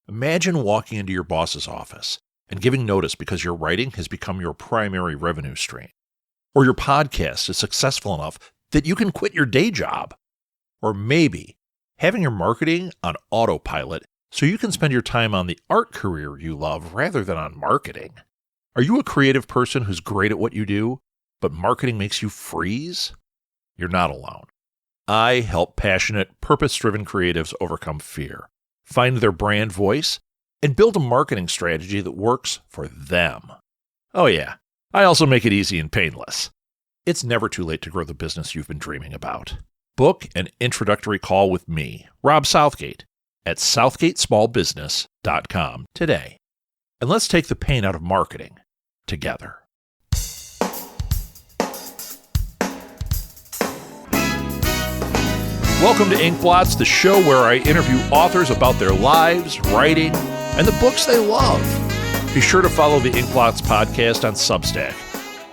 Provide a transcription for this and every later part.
Imagine walking into your boss's office and giving notice because your writing has become your primary revenue stream. Or your podcast is successful enough that you can quit your day job. Or maybe having your marketing on autopilot so you can spend your time on the art career you love rather than on marketing. Are you a creative person who's great at what you do, but marketing makes you freeze? You're not alone. I help passionate, purpose-driven creatives overcome fear, find their brand voice, and build a marketing strategy that works for them. Oh yeah, I also make it easy and painless. It's never too late to grow the business you've been dreaming about. Book an introductory call with me, Rob Southgate, at southgatesmallbusiness.com today. And let's take the pain out of marketing together. Welcome to Ink Blots, the show where I interview authors about their lives, writing, and the books they love. Be sure to follow the Ink Blots podcast on Substack.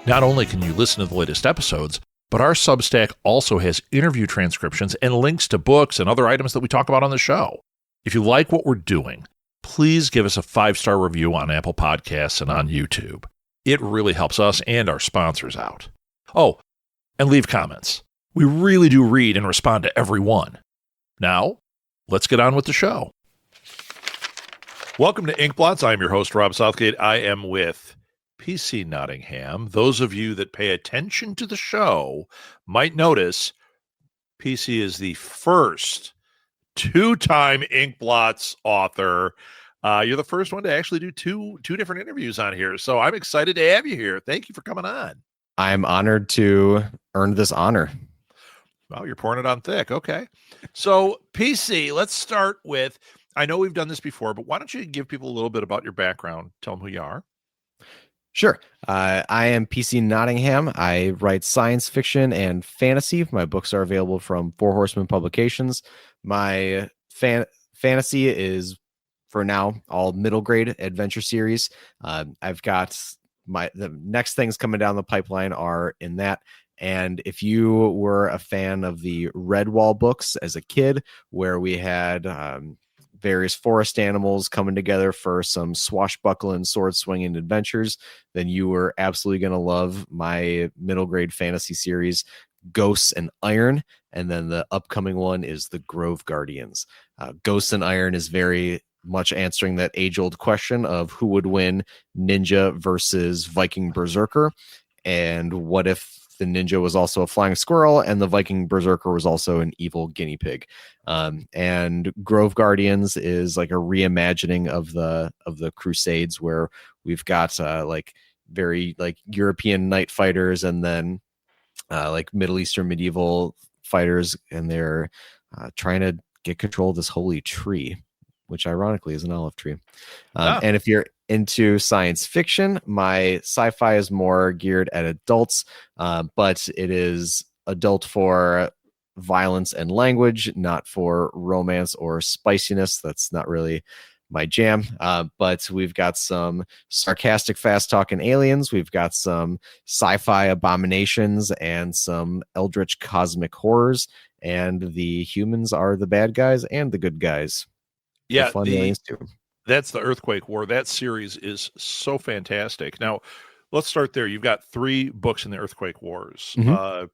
Not only can you listen to the latest episodes, but our Substack also has interview transcriptions and links to books and other items that we talk about on the show. If you like what we're doing, please give us a 5-star review on Apple Podcasts and on YouTube. It really helps us and our sponsors out. Oh, and leave comments. We really do read and respond to every one. Now, let's get on with the show. Welcome to Ink Blots. I'm your host, Rob Southgate. I am with PC Nottingham. Those of you that pay attention to the show might notice PC is the first two-time Ink Blots author. You're the first one to actually do two different interviews on here, so I'm excited to have you here. Thank you for coming on. I'm honored to earn this honor. Well, you're pouring it on thick. Okay. So, PC, let's start with, I know we've done this before, but why don't you give people a little bit about your background? Tell them who you are. Sure. I am PC Nottingham. I write science fiction and fantasy. My books are available from Four Horsemen Publications. My fantasy is, for now, all middle grade adventure series. I've got the next things coming down the pipeline are in that. And if you were a fan of the Redwall books as a kid, where we had various forest animals coming together for some swashbuckling, sword swinging adventures, then you were absolutely going to love my middle grade fantasy series, Ghosts and Iron. And then the upcoming one is the Grove Guardians. Ghosts and Iron is very much answering that age-old question of who would win, ninja versus Viking berserker, and what if the ninja was also a flying squirrel and the Viking berserker was also an evil guinea pig. And Grove Guardians is like a reimagining of the Crusades, where we've got like very like European knight fighters and then like Middle Eastern medieval fighters, and they're trying to get control of this holy tree, which ironically is an olive tree. And if you're into science fiction, my sci-fi is more geared at adults, but it is adult for violence and language, not for romance or spiciness. That's not really my jam. But we've got some sarcastic, fast-talking aliens. We've got some sci-fi abominations and some eldritch cosmic horrors. And the humans are the bad guys and the good guys. Yeah, that's the Earthquake War. That series is so fantastic. Now, let's start there. You've got 3 books in the Earthquake Wars. Mm-hmm.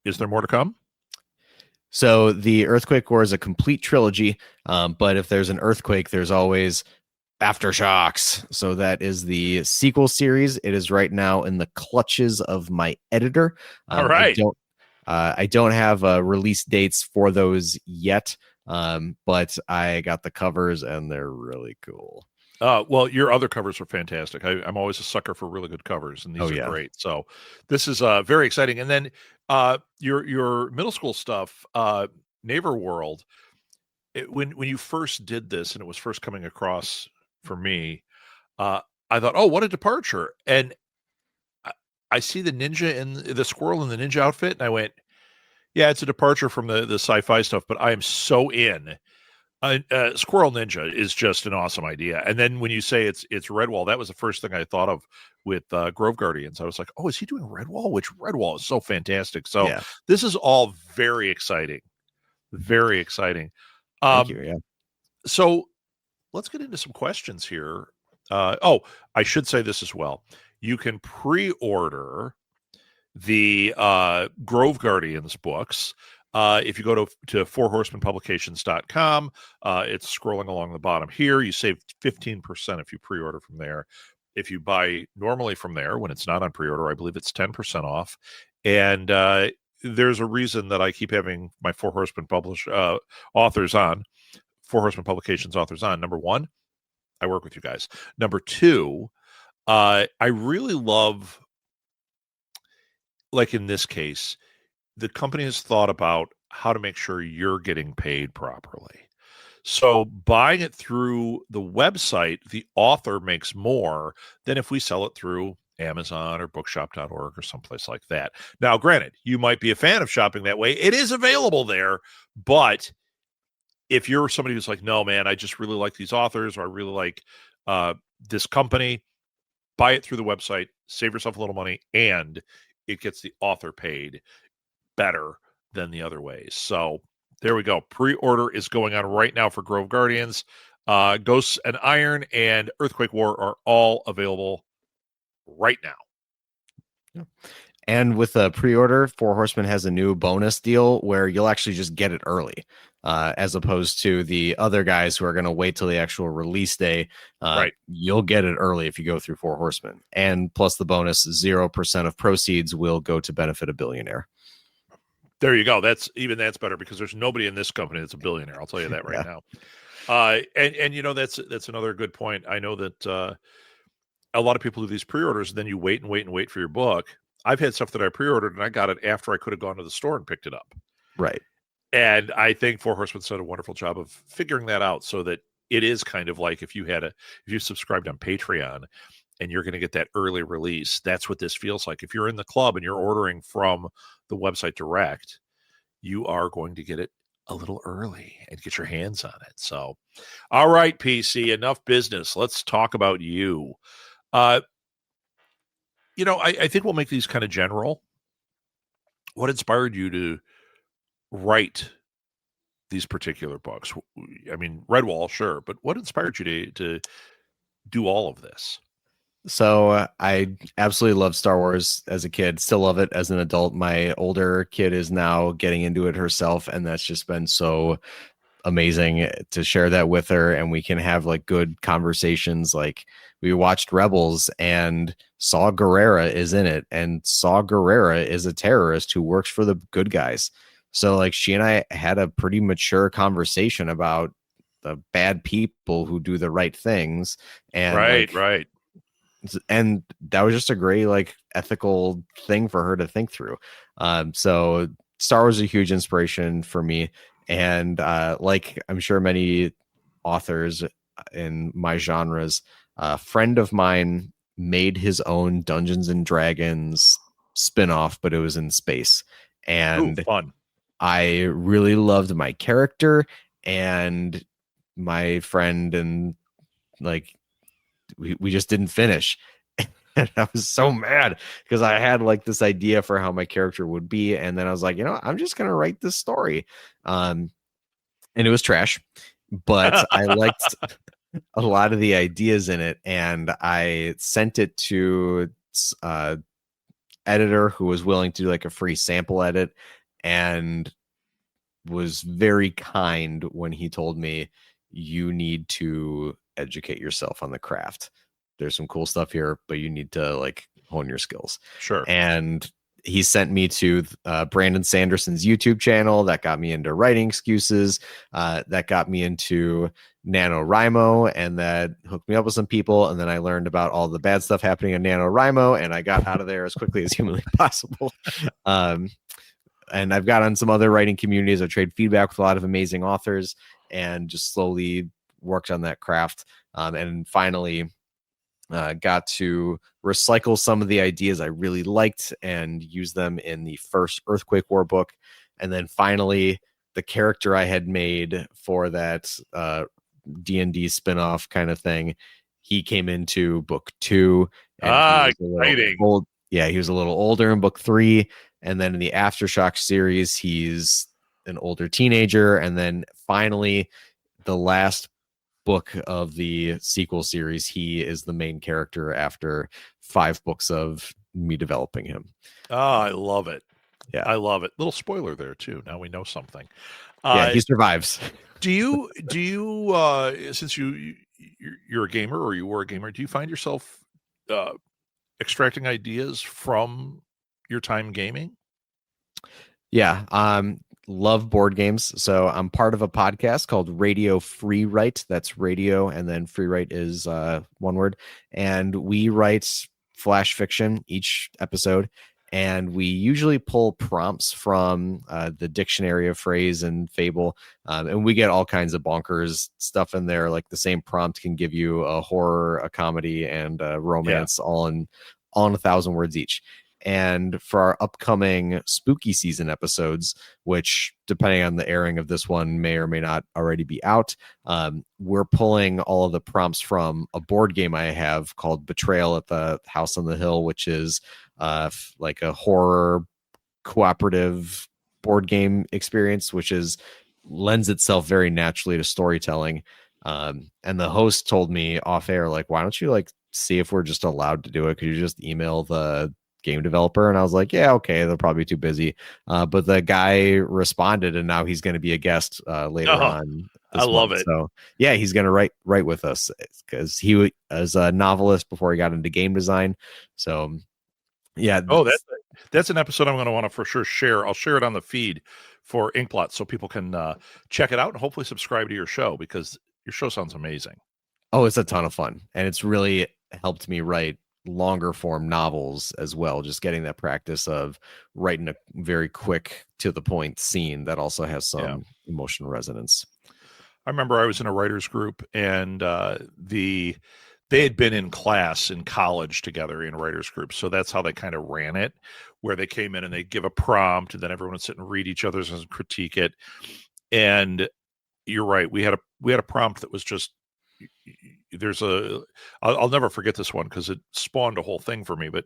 Is there more to come? So the Earthquake War is a complete trilogy, but if there's an earthquake, there's always aftershocks. So that is the sequel series. It is right now in the clutches of my editor. All right. I don't have release dates for those yet. But I got the covers and they're really cool. Well, your other covers are fantastic. I'm always a sucker for really good covers, and these are great. So this is very exciting. And then your middle school stuff, Neighbor World. When you first did this and it was first coming across for me, I thought, oh, what a departure! And I see the ninja and the squirrel in the ninja outfit, and I went, yeah, it's a departure from the sci-fi stuff, but I am so in. Squirrel Ninja is just an awesome idea. And then when you say it's Redwall, that was the first thing I thought of with Grove Guardians. I was like, oh, is he doing Redwall? Which Redwall is so fantastic. So This is all very exciting. Very exciting. Thank you. Yeah. So let's get into some questions here. I should say this as well. You can pre-order the Grove Guardians books. If you go to fourhorsemanpublications.com, it's scrolling along the bottom here. You save 15% if you pre-order from there. If you buy normally from there, when it's not on pre-order, I believe it's 10% off. And there's a reason that I keep having my Four Horseman authors on, Four Horseman Publications authors on. Number one, I work with you guys. Number two, I really love, like in this case, the company has thought about how to make sure you're getting paid properly. So buying it through the website, the author makes more than if we sell it through Amazon or bookshop.org or someplace like that. Now, granted, you might be a fan of shopping that way. It is available there, but if you're somebody who's like, no, man, I just really like these authors, or I really like this company, buy it through the website, save yourself a little money, and it gets the author paid better than the other ways. So there we go. Pre-order is going on right now for Grove Guardians. Ghosts and Iron and Earthquake War are all available right now. Yeah. And with a pre-order, Four Horsemen has a new bonus deal where you'll actually just get it early, as opposed to the other guys who are going to wait till the actual release day. Right. You'll get it early if you go through Four Horsemen. And plus the bonus, 0% of proceeds will go to benefit a billionaire. There you go. That's better, because there's nobody in this company that's a billionaire. I'll tell you that right now. And you know, that's another good point. I know that a lot of people do these pre-orders, and then you wait for your book. I've had stuff that I pre-ordered and I got it after I could have gone to the store and picked it up. Right. And I think Four Horsemen did a wonderful job of figuring that out, so that it is kind of like if you subscribed on Patreon and you're going to get that early release, that's what this feels like. If you're in the club and you're ordering from the website direct, you are going to get it a little early and get your hands on it. So, all right, PC, enough business. Let's talk about you. You know, I think we'll make these kind of general. What inspired you to write these particular books? I mean, Redwall, sure, but what inspired you to do all of this? So I absolutely loved Star Wars as a kid, still love it as an adult. My older kid is now getting into it herself, and that's just been so amazing to share that with her, and we can have like good conversations. Like we watched Rebels and Saw Gerrera is in it, and Saw Gerrera is a terrorist who works for the good guys. So like she and I had a pretty mature conversation about the bad people who do the right things. And right. And that was just a great like ethical thing for her to think through. So Star Wars is a huge inspiration for me. And like I'm sure many authors in my genres, a friend of mine made his own Dungeons and Dragons spinoff, but it was in space. And fun. I really loved my character and my friend, and like we just didn't finish. And I was so mad because I had like this idea for how my character would be. And then I was like, you know, I'm just going to write this story. And it was trash, but I liked a lot of the ideas in it. And I sent it to editor who was willing to do like a free sample edit, and was very kind when he told me, you need to educate yourself on the craft. There's some cool stuff here, but you need to like hone your skills. Sure. And he sent me to Brandon Sanderson's YouTube channel. That got me into writing excuses. That got me into NaNoWriMo, and that hooked me up with some people. And then I learned about all the bad stuff happening in NaNoWriMo, and I got out of there as quickly as humanly possible. And I've got on some other writing communities. I trade feedback with a lot of amazing authors and just slowly worked on that craft. And finally got to recycle some of the ideas I really liked and use them in the first Earthquake War book. And then finally, the character I had made for that D&D spinoff kind of thing, he came into book 2. And exciting. He was a little older in book 3. And then in the Aftershock series, he's an older teenager. And then finally, the last book of the sequel series, he is the main character after 5 books of me developing him. Oh, I love it. Yeah. I love it. Little spoiler there too. Now we know something. Yeah, he survives. Do you since you're a gamer, or you were a gamer, do you find yourself extracting ideas from your time gaming? Yeah. Love board games. So I'm part of a podcast called Radio Free Write. That's radio, and then free write is one word. And we write flash fiction each episode. And we usually pull prompts from the dictionary of phrase and fable. And we get all kinds of bonkers stuff in there. Like the same prompt can give you a horror, a comedy, and a romance, all in 1,000 words each. And for our upcoming spooky season episodes, which depending on the airing of this one may or may not already be out, we're pulling all of the prompts from a board game I have called Betrayal at the House on the Hill, which is like a horror cooperative board game experience, which lends itself very naturally to storytelling. And the host told me off air, like, why don't you see if we're just allowed to do it? Could you just email the game developer? And I was like, yeah, okay, they'll probably be too busy. But the guy responded, and now he's going to be a guest later on. I love it. So yeah, he's going to write with us because he was a novelist before he got into game design. So yeah. Oh, that's an episode I'm going to want to for sure share. I'll share it on the feed for Ink Blots so people can check it out and hopefully subscribe to your show, because your show sounds amazing. Oh, it's a ton of fun, and it's really helped me write longer form novels as well, just getting that practice of writing a very quick to the point scene that also has some emotional resonance. I remember I was in a writers group, and they had been in class in college together in writers groups, so that's how they kind of ran it, where they came in and they give a prompt, and then everyone would sit and read each other's and critique it. And you're right, we had a prompt that was just, I'll never forget this one because it spawned a whole thing for me, but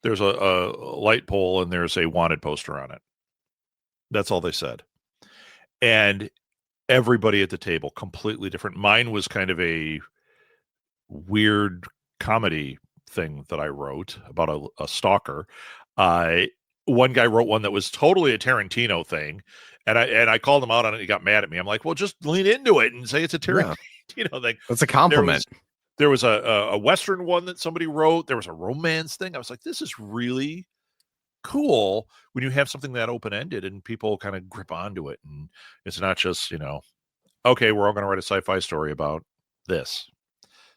there's a light pole and there's a wanted poster on it. That's all they said. And everybody at the table, completely different. Mine was kind of a weird comedy thing that I wrote about a stalker. One guy wrote one that was totally a Tarantino thing, and I called him out on it. He got mad at me. I'm like, well, just lean into it and say it's a Tarantino thing. That's a compliment. There was a Western one that somebody wrote. There was a romance thing. I was like, this is really cool when you have something that open-ended and people kind of grip onto it, and it's not just, okay, we're all going to write a sci-fi story about this.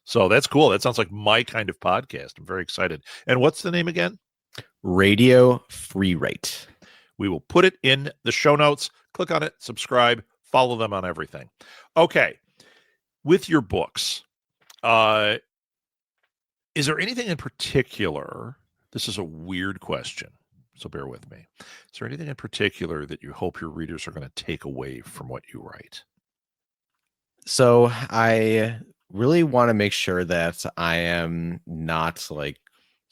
So that's cool. That sounds like my kind of podcast. I'm very excited. And what's the name again? Radio Free Write. We will put it in the show notes. Click on it, subscribe, follow them on everything. Okay. With your books, is there anything in particular? This is a weird question, so bear with me. Is there anything in particular that you hope your readers are going to take away from what you write? So I really want to make sure that I am not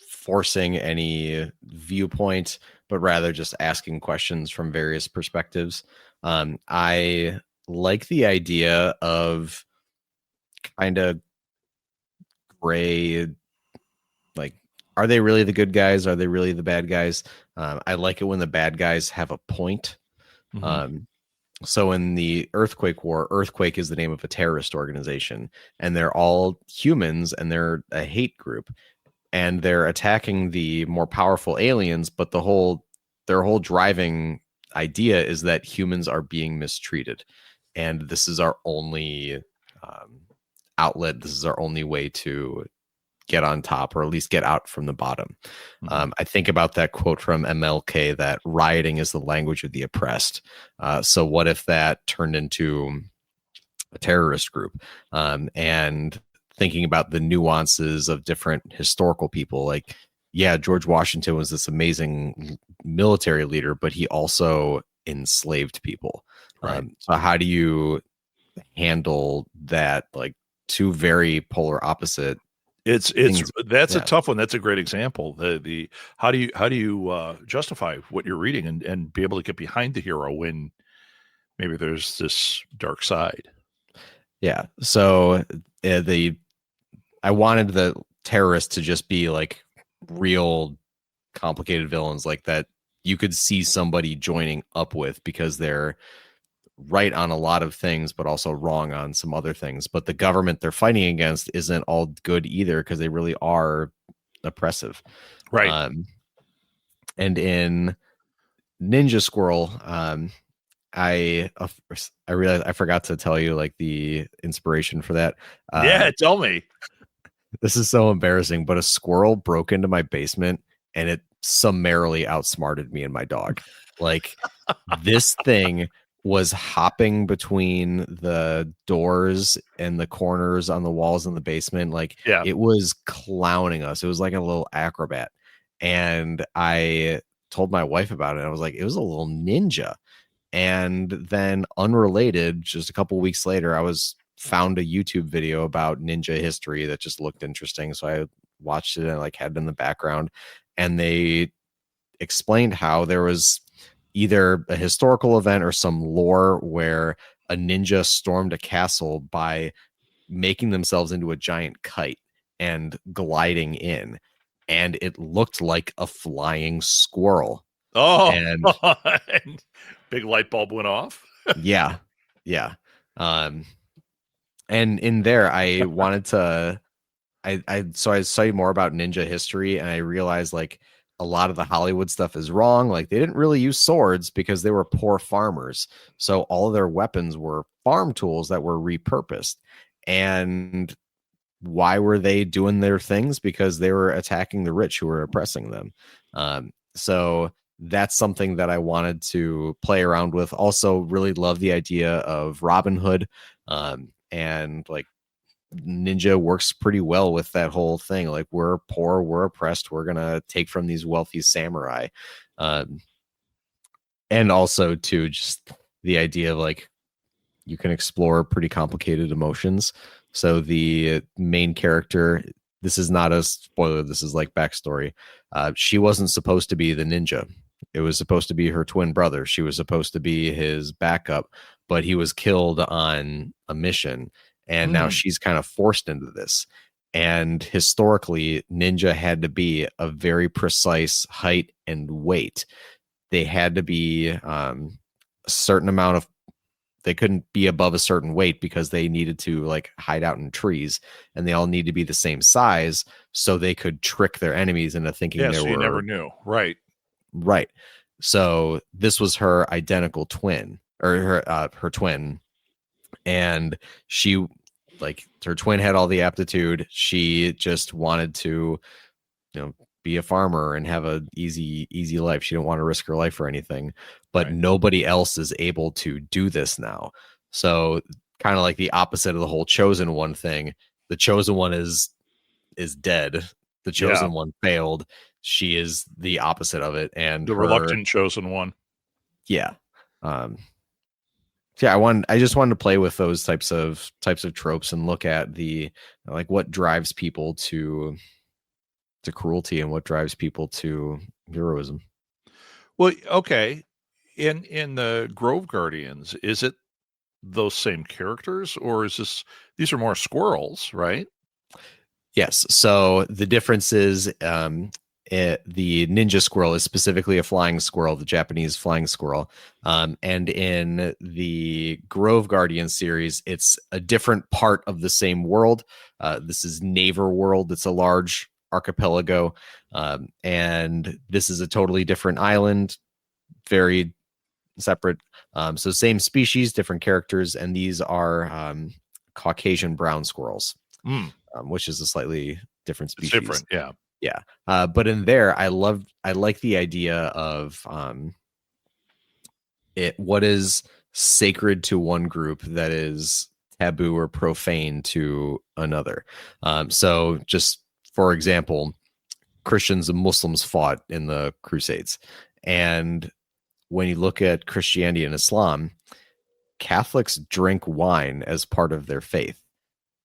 forcing any viewpoint, but rather just asking questions from various perspectives. I like the idea of kind of gray, are they really the good guys? Are they really the bad guys? I like it when the bad guys have a point. Mm-hmm. So in the Earthquake War, Earthquake is the name of a terrorist organization, and they're all humans, and they're a hate group, and they're attacking the more powerful aliens. But their whole driving idea is that humans are being mistreated, and this is our only outlet. This is our only way to get on top, or at least get out from the bottom. Mm-hmm. I think about that quote from MLK that rioting is the language of the oppressed. So what if that turned into a terrorist group? And thinking about the nuances of different historical people, George Washington was this amazing military leader, but he also enslaved people. Right. So how do you handle that? Two very polar opposite. That's a tough one. That's a great example. The how do you justify what you're reading and be able to get behind the hero when maybe there's this dark side? Yeah. So I wanted the terrorists to just be like real complicated villains like that you could see somebody joining up with because they're right on a lot of things, but also wrong on some other things. But the government they're fighting against isn't all good either because they really are oppressive. Right. Um, and in Ninja Squirrel, I realized I forgot to tell you like the inspiration for that. Yeah, tell me. This is so embarrassing, but a squirrel broke into my basement and it summarily outsmarted me and my dog. Like this thing was hopping between the doors and the corners on the walls in the basement. Like Yeah. it was clowning us. It was like a little acrobat. And I told my wife about it. I was like, it was a little ninja. And then unrelated, just a couple weeks later, I was found a YouTube video about ninja history that just looked interesting. So I watched it and like had it in the background. And they explained how there was either a historical event or some lore where a ninja stormed a castle by making themselves into a giant kite and gliding in. And it looked like a flying squirrel. Oh, And big light bulb went off. yeah, yeah. And in there, I wanted to, so I studied more about ninja history, and I realized like a lot of the Hollywood stuff is wrong. Like they didn't really use swords because they were poor farmers, so all of their weapons were farm tools that were repurposed. And why were they doing their things? Because they were attacking the rich who were oppressing them. So that's something that I wanted to play around with. Also, really love the idea of Robin Hood, and like ninja works pretty well with that whole thing. Like we're poor, we're oppressed, we're gonna take from these wealthy samurai, and also too just the idea of like you can explore pretty complicated emotions. So the main character, this is not a spoiler, this is like backstory. She wasn't supposed to be the ninja. It was supposed to be her twin brother. She was supposed to be his backup, but he was killed on a mission. And now she's kind of forced into this. And historically, ninja had to be a very precise height and weight. They had to be a certain amount of, they couldn't be above a certain weight because they needed to like hide out in trees, and they all need to be the same size so they could trick their enemies into thinking they so were. You never knew. Right. Right. So this was her identical twin, or her twin. And she, like, her twin had all the aptitude. She just wanted to, be a farmer and have a easy life. She didn't want to risk her life or anything, but Right. nobody else is able to do this now. So kind of like the opposite of the whole chosen one thing. The chosen one is dead. The chosen one failed. She is the opposite of it. And the reluctant chosen one. Yeah. I just wanted to play with those types of tropes and look at the like what drives people to cruelty and what drives people to heroism. Well, okay. In the Grove Guardians, is it those same characters, or is these are more squirrels, right? Yes. So the difference is the ninja squirrel is specifically a flying squirrel, the Japanese flying squirrel. And in the Grove Guardian series, it's a different part of the same world. This is Naver World. It's a large archipelago. And this is a totally different island, very separate. So same species, different characters. And these are Caucasian brown squirrels, which is a slightly different species. It's different, yeah. Yeah. But in there, I like the idea of what is sacred to one group that is taboo or profane to another. So just for example, Christians and Muslims fought in the Crusades. And when you look at Christianity and Islam, Catholics drink wine as part of their faith.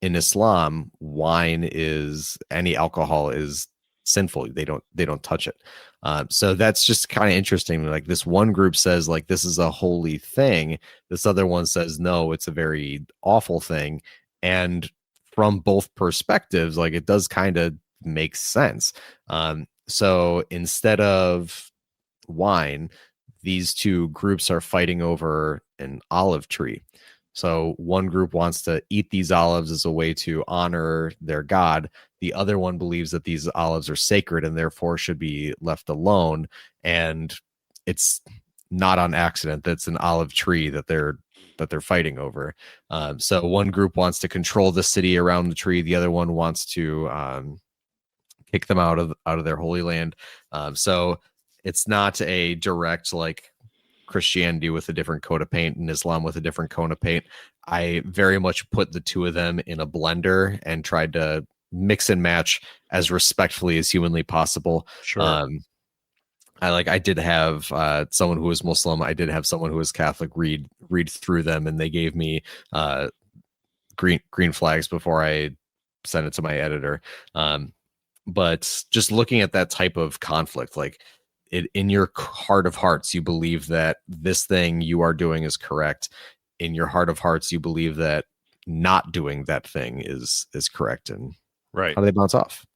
In Islam, wine is any alcohol is sinful. They don't touch it. So that's just kind of interesting. Like this one group says like this is a holy thing. This other one says no, it's a very awful thing. And from both perspectives, like it does kind of make sense. So instead of wine, these two groups are fighting over an olive tree. So one group wants to eat these olives as a way to honor their god. The other one believes that these olives are sacred and therefore should be left alone. And it's not on accident that's an olive tree that they're fighting over. So one group wants to control the city around the tree. The other one wants to kick them out of their holy land. So it's not a direct like Christianity with a different coat of paint and Islam with a different coat of paint. I very much put the two of them in a blender and tried to mix and match as respectfully as humanly possible. Sure. I did have someone who was Muslim. I did have someone who was Catholic read through them, and they gave me green flags before I sent it to my editor. But just looking at that type of conflict, like in your heart of hearts, you believe that this thing you are doing is correct. In your heart of hearts, you believe that not doing that thing is correct. And right. How do they bounce off?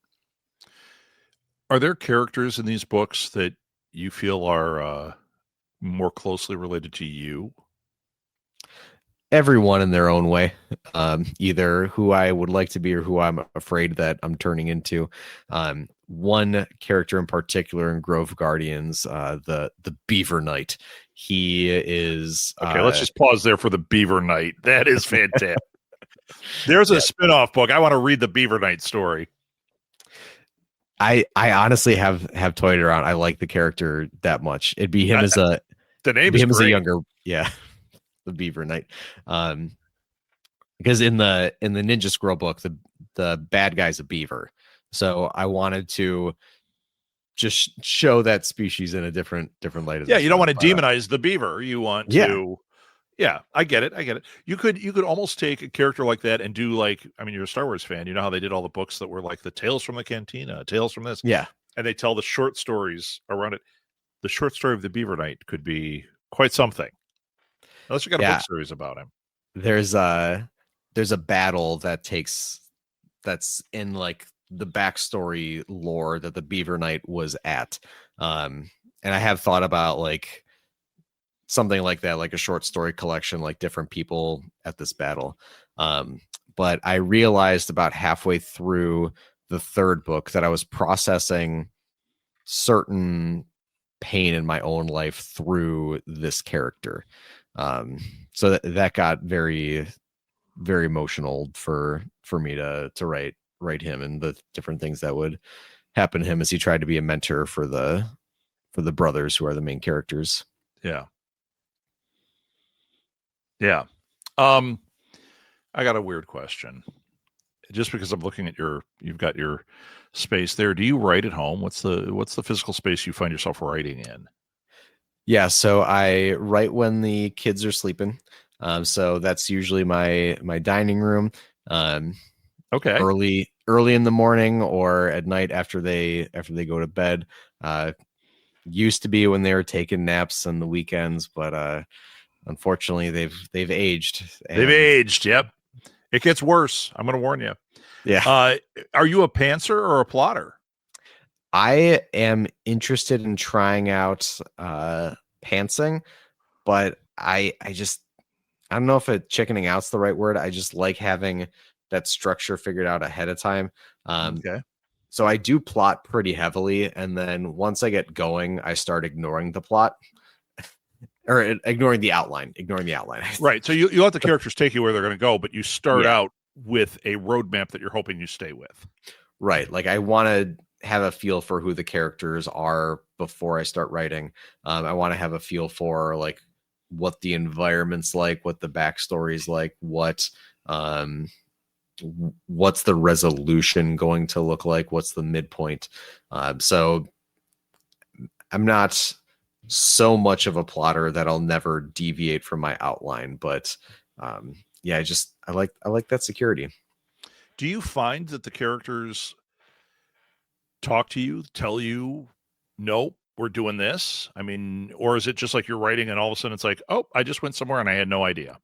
Are there characters in these books that you feel are more closely related to you? Everyone in their own way, either who I would like to be or who I'm afraid that I'm turning into. One character in particular in Grove Guardians, the Beaver Knight. He is okay. Let's just pause there for the Beaver Knight. That is fantastic. There's a spin-off book. I want to read the Beaver Knight story. I honestly have toyed around. I like the character that much. It'd be him as a the name is him great. As a younger, yeah. The Beaver Knight, because in the Ninja Scroll book, the bad guy's a beaver, so I wanted to just show that species in a different light. Yeah, you don't want to demonize the beaver. You want to, yeah, I get it. You could almost take a character like that and do like, I mean, you're a Star Wars fan. You know how they did all the books that were like the Tales from the Cantina, Tales from this, yeah, and they tell the short stories around it. The short story of the Beaver Knight could be quite something. Unless you got a book series about him. There's a battle that's in like the backstory lore that the Beaver Knight was at. And I have thought about like something like that, like a short story collection, like different people at this battle. But I realized about halfway through the third book that I was processing certain pain in my own life through this character. So that got very, very emotional for me to write him and the different things that would happen to him as he tried to be a mentor for the brothers who are the main characters. Yeah. Yeah. I got a weird question. Just because I'm looking at you've got your space there. Do you write at home? What's the physical space you find yourself writing in? Yeah, so I write when the kids are sleeping. So that's usually my dining room. Okay. Early in the morning or at night after they go to bed. Used to be when they were taking naps on the weekends, but unfortunately they've aged. They've aged. Yep. It gets worse. I'm going to warn you. Yeah. Are you a pantser or a plotter? I am interested in trying out pantsing, but I don't know if chickening out's the right word. I just like having that structure figured out ahead of time. Okay. So I do plot pretty heavily, and then once I get going, I start ignoring the plot. Or ignoring the outline. Right. So you let the characters take you where they're going to go, but you start out with a roadmap that you're hoping you stay with. Right. Like I want to have a feel for who the characters are before I start writing. I want to have a feel for like what the environment's like, what the backstory's like, what's the resolution going to look like, what's the midpoint. So I'm not so much of a plotter that I'll never deviate from my outline, but I like that security. Do you find that the characters talk to you, tell you, nope, we're doing this? I mean, or is it just like you're writing and all of a sudden it's like, oh, I just went somewhere and I had no idea?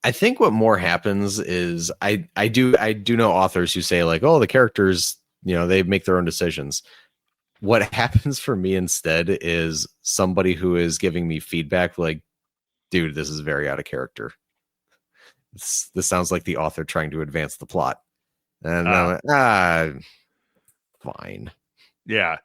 I think what more happens is I do know authors who say like, oh, the characters, they make their own decisions. What happens for me instead is somebody who is giving me feedback like, dude, this is very out of character. This sounds like the author trying to advance the plot. And I'm like, fine. Yeah.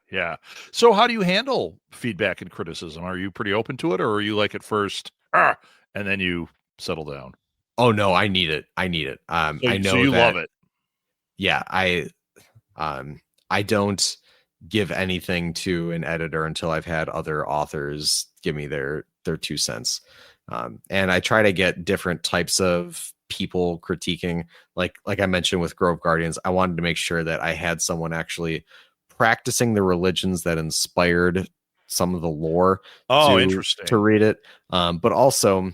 So how do you handle feedback and criticism? Are you pretty open to it, or are you like at first, and then you settle down? Oh no, I need it. I know so you that, love it. Yeah, I don't give anything to an editor until I've had other authors give me their 2 cents. And I try to get different types of people critiquing. Like I mentioned with Grove Guardians, I wanted to make sure that I had someone actually practicing the religions that inspired some of the lore Interesting. to read it. But also,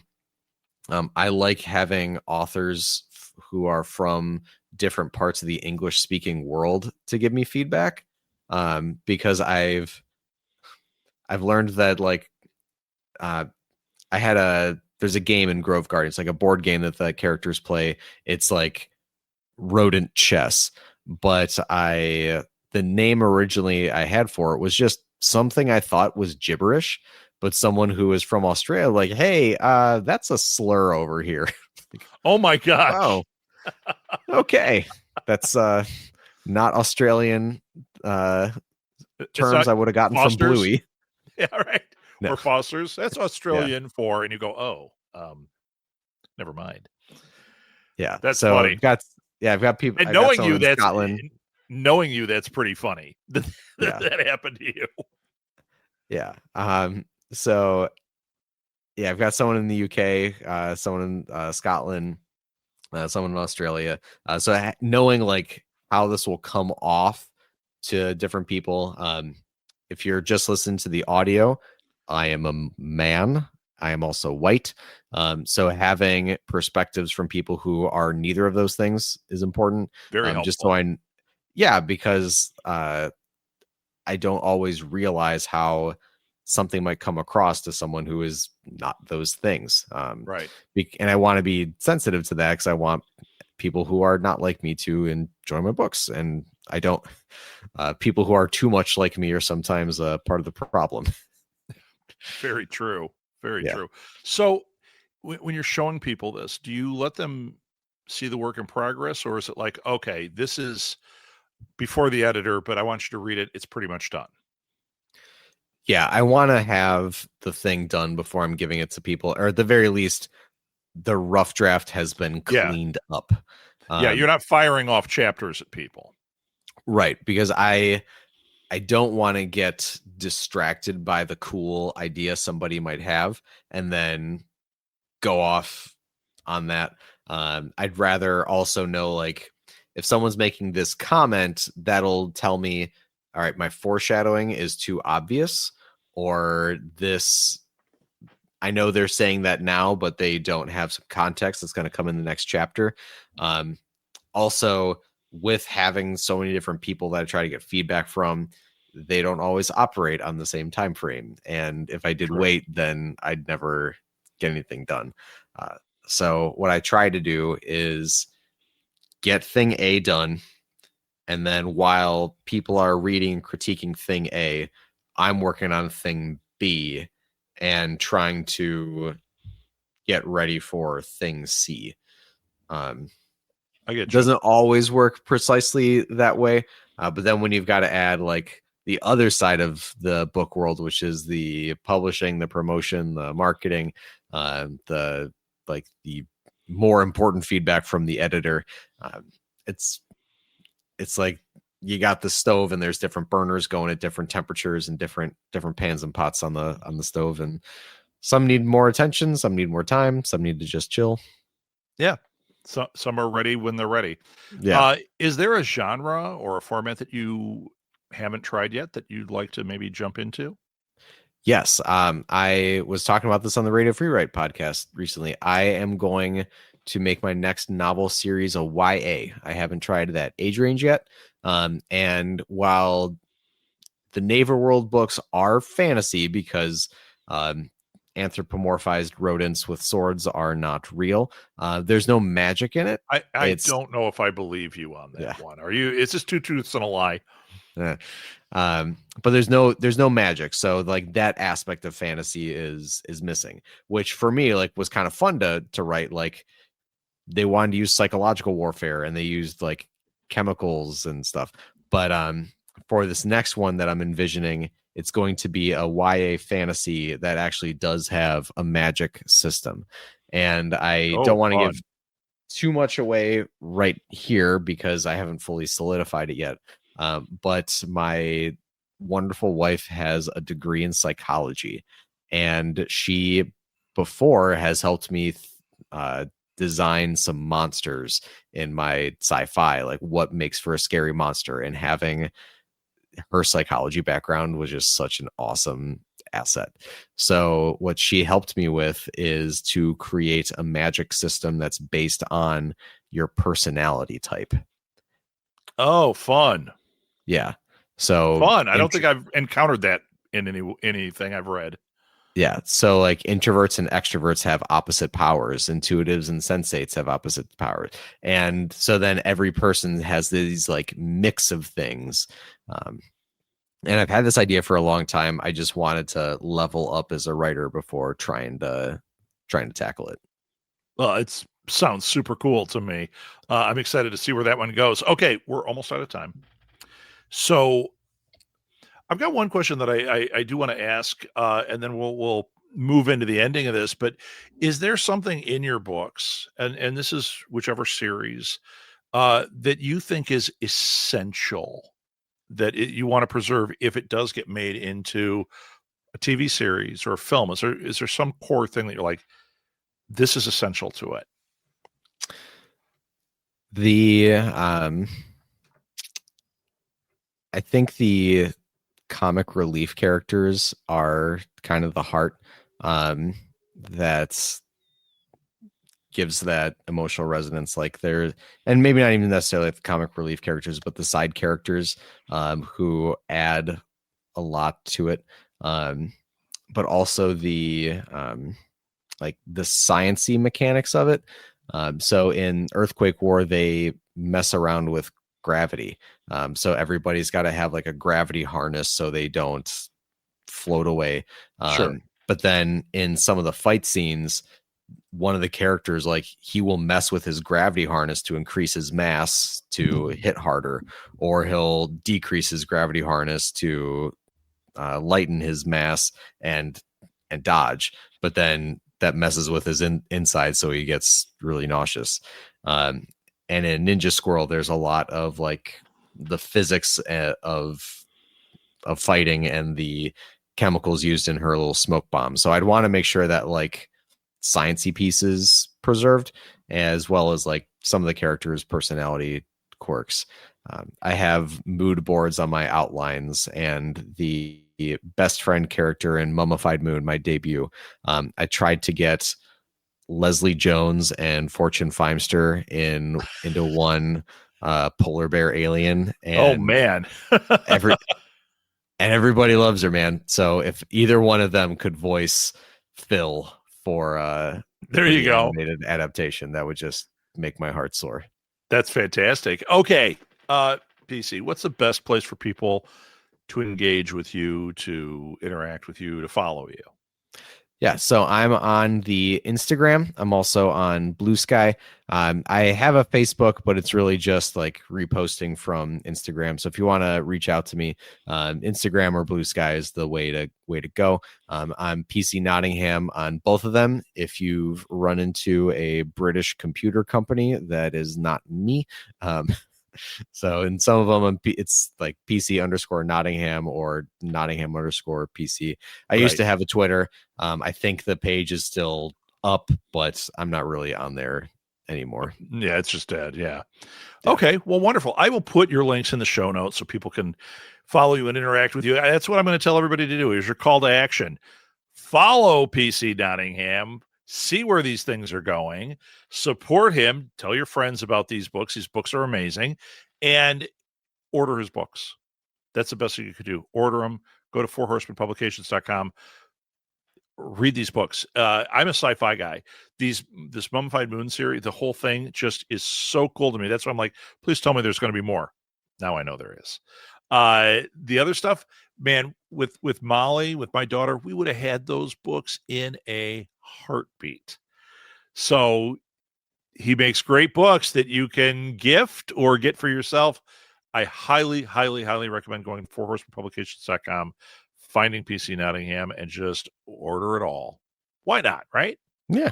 I like having authors who are from different parts of the English speaking world to give me feedback. Because I've learned that there's a game in Grove Guardians, like a board game that the characters play. It's like rodent chess, but the name originally I had for it was just something I thought was gibberish, but someone who was from Australia, like, hey, that's a slur over here. Oh my gosh. Oh, okay. That's not Australian terms I would have gotten Fosters? from Bluey. Yeah, right. No. Or Fosters. That's Australian for, and you go, never mind. Yeah, that's so funny. I've got people. And knowing you, that's Scotland. Knowing you, that's pretty funny. That happened to you. Yeah. So, I've got someone in the UK, someone in Scotland, someone in Australia. So knowing like how this will come off to different people. If you're just listening to the audio, I am a man. I am also white. So having perspectives from people who are neither of those things is important. Very helpful. Just so because I don't always realize how something might come across to someone who is not those things. Right. And I want to be sensitive to that because I want people who are not like me to enjoy my books. And I don't, people who are too much like me are sometimes part of the problem. Very true. Very true. So when you're showing people this, do you let them see the work in progress, or is it like, okay, this is before the editor, but I want you to read it. It's pretty much done. Yeah, I want to have the thing done before I'm giving it to people, or at the very least, the rough draft has been cleaned up. You're not firing off chapters at people. Right, because I don't want to get distracted by the cool idea somebody might have and then go off on that. I'd rather also know, like, if someone's making this comment, that'll tell me, all right, my foreshadowing is too obvious, or this, I know they're saying that now, but they don't have some context that's going to come in the next chapter. Also, with having so many different people that I try to get feedback from, they don't always operate on the same time frame. And if I did wait, then I'd never get anything done. So what I try to do is get thing A done. And then while people are reading and critiquing thing A, I'm working on thing B and trying to get ready for thing C. It doesn't always work precisely that way. But then when you've got to add like the other side of the book world, which is the publishing, the promotion, the marketing, the more important feedback from the editor, it's like you got the stove and there's different burners going at different temperatures and different pans and pots on the stove, and some need more attention, some need more time, some need to just chill. Yeah. So some are ready when they're ready. Yeah. Is there a genre or a format that you haven't tried yet that you'd like to maybe jump into? Yes. I was talking about this on the Radio Free Write podcast recently. I am going to make my next novel series a YA. I haven't tried that age range yet. And while the Neverworld books are fantasy because anthropomorphized rodents with swords are not real, there's no magic in it. I don't know if I believe you on that one. Are you? It's just two truths and a lie. But there's no magic, so like that aspect of fantasy is missing, which for me like was kind of fun to write. Like they wanted to use psychological warfare and they used like chemicals and stuff, but for this next one that I'm envisioning, it's going to be a YA fantasy that actually does have a magic system, and I don't want to give too much away right here because I haven't fully solidified it yet. But my wonderful wife has a degree in psychology, and she before has helped me design some monsters in my sci-fi, like what makes for a scary monster, and having her psychology background was just such an awesome asset. So what she helped me with is to create a magic system that's based on your personality type. Oh, fun. Yeah. So fun. I don't think I've encountered that in anything I've read. Yeah. So like introverts and extroverts have opposite powers. Intuitives and sensates have opposite powers. And so then every person has these like mix of things. And I've had this idea for a long time. I just wanted to level up as a writer before trying to tackle it. Well, it sounds super cool to me. I'm excited to see where that one goes. Okay, we're almost out of time. So I've got one question that I do want to ask, and then we'll move into the ending of this. But is there something in your books, and this is whichever series, that you think is essential that you want to preserve if it does get made into a TV series or a film? Is there some core thing that you're like, this is essential to it? I think the comic relief characters are kind of the heart that gives that emotional resonance. Like they're, and maybe not even necessarily the comic relief characters, but the side characters who add a lot to it. But also the like the sciencey mechanics of it. So in Earthquake War, they mess around with gravity. So everybody's got to have like a gravity harness so they don't float away. Sure. But then in some of the fight scenes, one of the characters, like he will mess with his gravity harness to increase his mass to hit harder, or he'll decrease his gravity harness to lighten his mass and dodge. But then that messes with his inside, so he gets really nauseous. And in Ninja Squirrel, there's a lot of like the physics of fighting and the chemicals used in her little smoke bomb. So I'd want to make sure that like sciencey pieces preserved, as well as like some of the characters' personality quirks. I have mood boards on my outlines, and the best friend character in Mummified Moon, my debut, I tried to get Leslie Jones and Fortune Feimster into one polar bear alien. And oh man. everybody loves her, man. So if either one of them could voice Phil for there you go animated adaptation, that would just make my heart soar. That's fantastic. Okay, PC, what's the best place for people to engage with you, to interact with you, to follow you? Yeah, so I'm on the Instagram. I'm also on Blue Sky. I have a Facebook, but it's really just like reposting from Instagram. So if you want to reach out to me, Instagram or Blue Sky is the way to go. I'm PC Nottingham on both of them. If you've run into a British computer company, that is not me. So in some of them, it's like PC _ Nottingham or Nottingham _ PC. I used to have a Twitter. I think the page is still up, but I'm not really on there anymore. Yeah, it's just dead. Yeah. Okay. Well, wonderful. I will put your links in the show notes so people can follow you and interact with you. That's what I'm going to tell everybody to do. Here's your call to action. Follow PC Nottingham. See where these things are going. Support him. Tell your friends about these books. These books are amazing. And order his books. That's the best thing you could do. Order them. Go to fourhorsemanpublications.com. Read these books. I'm a sci-fi guy. This Mummified Moon series, the whole thing just is so cool to me. That's why I'm like, please tell me there's going to be more. Now I know there is. The other stuff, man, with Molly, with my daughter, we would have had those books in a heartbeat. So he makes great books that you can gift or get for yourself. I highly, highly, highly recommend going to fourhorsemanpublications.com, finding PC Nottingham, and just order it all. Why not, right? Yeah.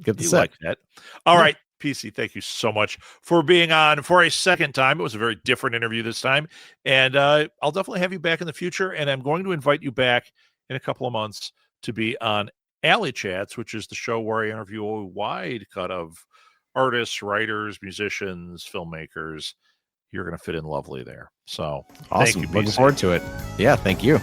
Get the You set. like that. All right, PC, thank you so much for being on for a second time. It was a very different interview this time. And I'll definitely have you back in the future. And I'm going to invite you back in a couple of months to be on Alley Chats, which is the show where I interview a wide cut of artists, writers, musicians, filmmakers. You're going to fit in lovely there. So awesome. thank you, Looking PC. forward to it. Yeah, thank you.